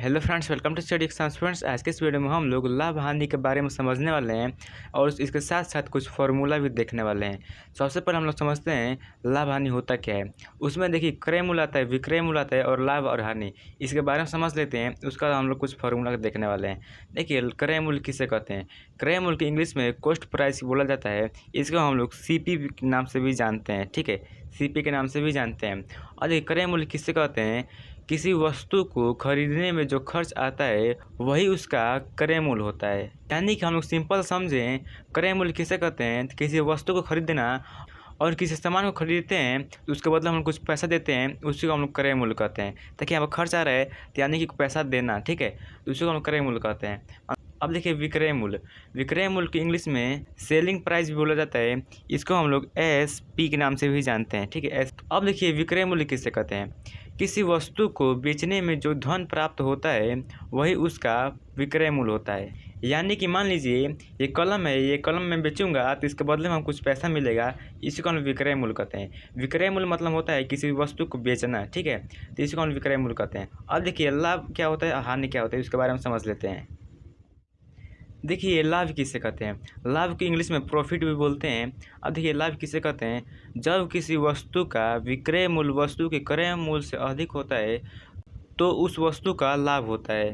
Hello friends, welcome to study expense friends. आज के इस वीडियो में हम लोग लाभ हानि के बारे में समझने वाले हैं और इसके साथ साथ कुछ फार्मूला भी देखने वाले हैं। सबसे पहले हम लोग समझते हैं लाभ हानि होता क्या है। उसमें देखिए क्रय मूल्य आता है, विक्रय मूल्य आता है और लाभ और हानि, इसके बारे में समझ लेते हैं। उसका बाद हम लोग कुछ फार्मूला देखने वाले हैं। देखिए क्रय मूल्य किसे कहते हैं। क्रय मूल्य की इंग्लिश में कॉस्ट प्राइस बोला जाता है। इसको हम लोग CP के नाम से भी जानते हैं, ठीक है, CP के नाम से भी जानते हैं। और देखिए क्रय मूल्य किसे कहते हैं, किसी वस्तु को खरीदने में जो खर्च आता है वही उसका क्रय मूल्य होता है। यानी कि हम लोग सिंपल समझें, क्रय मूल्य किसे कहते हैं, तो किसी वस्तु को खरीदना और किसी सामान को खरीदते हैं तो उसके बदले हम लोग कुछ पैसा देते हैं, उसी को हम लोग क्रय मूल्य कहते हैं। ताकि यहाँ पर खर्च आ रहा है तो यानी कि पैसा देना, ठीक है, तो उसी को हम लोग क्रय मूल्य कहते हैं। अब देखिए विक्रय मूल्य। विक्रय मूल्य की इंग्लिश में सेलिंग प्राइस भी बोला जाता है। इसको हम लोग SP के नाम से भी जानते हैं, ठीक है। अब देखिए विक्रय मूल्य किसे कहते हैं, किसी वस्तु को बेचने में जो धन प्राप्त होता है वही उसका विक्रय मूल्य होता है। यानी कि मान लीजिए ये कलम है, ये कलम मैं बेचूंगा तो इसके बदले में हम कुछ पैसा मिलेगा, इसी को हम विक्रय मूल्य कहते हैं। विक्रय मूल्य मतलब होता है किसी वस्तु को बेचना, ठीक है, तो इसी को हम विक्रय मूल्य कहते हैं। अब देखिए लाभ क्या होता है, हानि क्या होता है, इसके बारे में समझ लेते हैं। देखिए लाभ किसे कहते हैं, लाभ की इंग्लिश में प्रॉफिट भी बोलते हैं। अब देखिए लाभ किसे कहते हैं, जब किसी वस्तु का विक्रय मूल्य वस्तु के क्रय मूल्य से अधिक होता है तो उस वस्तु का लाभ होता है।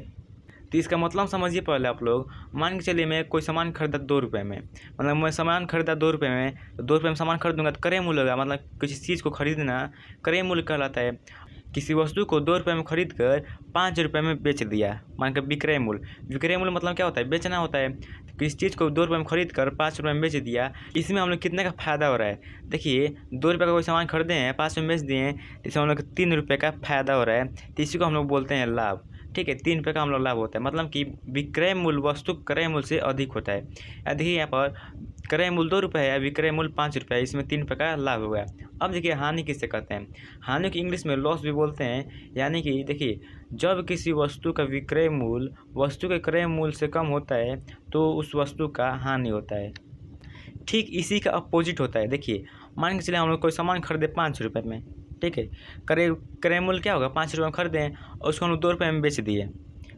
तो इसका मतलब समझिए पहले आप लोग। मान के चलिए मैं कोई सामान खरीदा 2 रुपये में, मतलब मैं सामान खरीदा 2 रुपये में, तो 2 रुपये में सामान खरीदूंगा तो क्रय मूल्य होगा, मतलब किसी चीज़ को खरीदना क्रय मूल्य कहलाता है। किसी वस्तु को 2 रुपये में खरीद कर 5 रुपये में बेच दिया, मान कर विक्रय मूल्य। विक्रय मूल्य मतलब क्या होता है, बेचना होता है। किसी चीज़ को 2 रुपये में खरीद कर 5 रुपये में बेच दिया, इसमें हम लोग कितने का फ़ायदा हो रहा है। देखिए 2 रुपये का कोई सामान खरीदे हैं, 5 में बेच दिए हैं, तो इसमें हम लोग 3 रुपये का फ़ायदा हो रहा है, तो इसी को हम लोग बोलते हैं लाभ, ठीक है। 3 रुपये का हम लोग लाभ होता है, मतलब कि विक्रय मूल्य वस्तु क्रय मूल्य से अधिक होता है। देखिए यहाँ पर क्रय मूल्य 2 रुपये है, विक्रय मूल्य 5 रुपये है, इसमें 3 रुपये का लाभ हुआ है। अब देखिए हानि किससे कहते हैं, हानि की इंग्लिश में लॉस भी बोलते हैं। यानी कि देखिए जब किसी वस्तु का विक्रय मूल्य वस्तु के क्रय मूल्य से कम होता है तो उस वस्तु का हानि होता है। ठीक इसी का अपोजिट होता है। देखिए मान के चलिए हम लोग कोई सामान खरीदे 5 रुपये में, ठीक है, क्रय क्रय मूल्य क्या होगा, 5 रुपये में खरीदे और उसको हम लोग 2 रुपये में बेच दिए।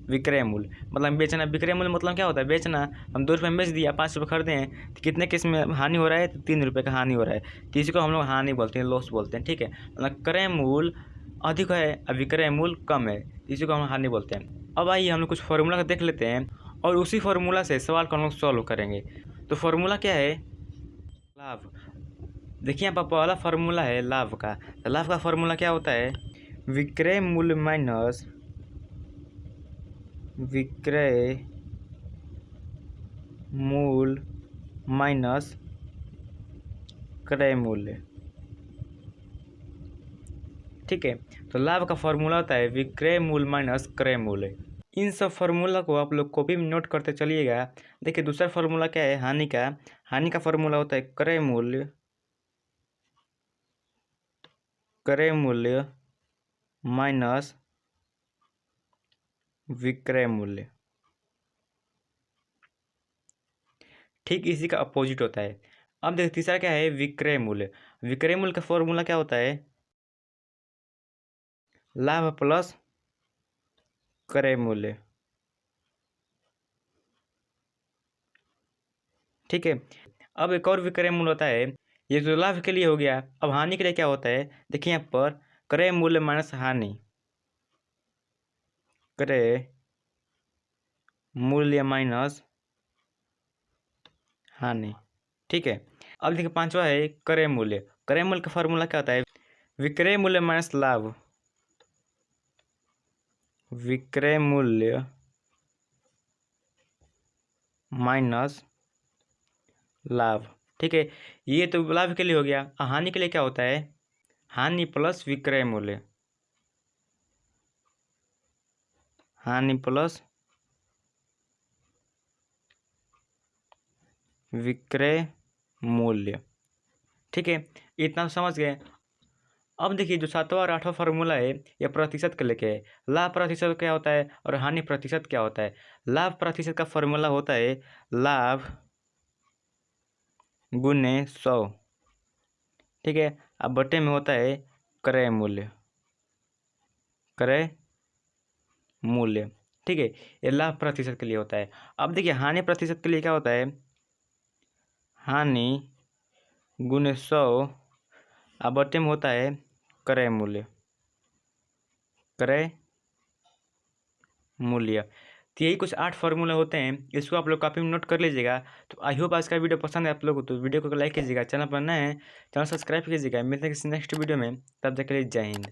विक्रय मूल्य मतलब बेचना, विक्रय मूल्य मतलब क्या होता है, बेचना। हम 2 रुपये में बेच दिया, 5 रुपये खरीदे हैं, तो कितने केस में हानि हो रहा है, तो 3 रुपये का हानि हो रहा है। तो इसी को हम लोग हानि बोलते हैं, लॉस बोलते हैं, ठीक है। मतलब क्रय मूल्य अधिक है और विक्रय मूल्य कम है, इसी को हम हानि बोलते हैं। अब आइए हम लोग कुछ फार्मूला देख लेते हैं और उसी फार्मूला से सवाल को हम लोग सॉल्व करेंगे। तो फार्मूला क्या है, लाभ। देखिए यहाँ पर पहला फार्मूला है लाभ का। तो लाभ का फार्मूला क्या होता है, विक्रय मूल्य माइनस विक्रय मूल्य माइनस क्रय मूल्य, ठीक है। तो लाभ का फार्मूला होता है विक्रय मूल्य माइनस क्रय मूल्य। इन सब फार्मूला को आप लोग कॉपी में नोट करते चलिएगा। देखिए दूसरा फार्मूला क्या है, हानि का। हानि का फार्मूला होता है क्रय मूल्य माइनस विक्रय मूल्य, ठीक इसी का अपोजिट होता है। अब देखिए तीसरा क्या है, विक्रय मूल्य। विक्रय मूल्य का फॉर्मूला क्या होता है, लाभ प्लस क्रय मूल्य, ठीक है। अब एक और विक्रय मूल्य होता है, ये तो लाभ के लिए हो गया। अब हानि के लिए क्या होता है, देखिए यहाँ पर क्रय मूल्य माइनस हानि, क्रय मूल्य माइनस हानि, ठीक है। अब देखिए पांचवा है क्रय मूल्य। क्रय मूल्य का फॉर्मूला क्या होता है, विक्रय मूल्य माइनस लाभ, विक्रय मूल्य माइनस लाभ, ठीक है। ये तो लाभ के लिए हो गया। हानि के लिए क्या होता है, हानि प्लस विक्रय मूल्य, हानि प्लस विक्रय मूल्य, ठीक है। इतना समझ गए। अब देखिए जो सातवां और आठवां फार्मूला है ये प्रतिशत के लेके है। लाभ प्रतिशत क्या होता है और हानि प्रतिशत क्या होता है। लाभ प्रतिशत का फार्मूला होता है लाभ गुने 100, ठीक है। अब बटे में होता है क्रय मूल्य, क्रय मूल्य, ठीक है, ये लाभ प्रतिशत के लिए होता है। अब देखिए हानि प्रतिशत के लिए क्या होता है, हानि गुने 100 बटे में होता है क्रय मूल्य, क्रय मूल्य। तो यही कुछ 8 फॉर्मूला होते हैं, इसको आप लोग कॉपी में नोट कर लीजिएगा। तो आई होप आज का वीडियो पसंद है आप लोगों को, तो वीडियो को लाइक कीजिएगा, चैनल पर नए हैं चैनल सब्सक्राइब कीजिएगा। मिलते हैं किसी नेक्स्ट वीडियो में, तब तक के लिए जय हिंद।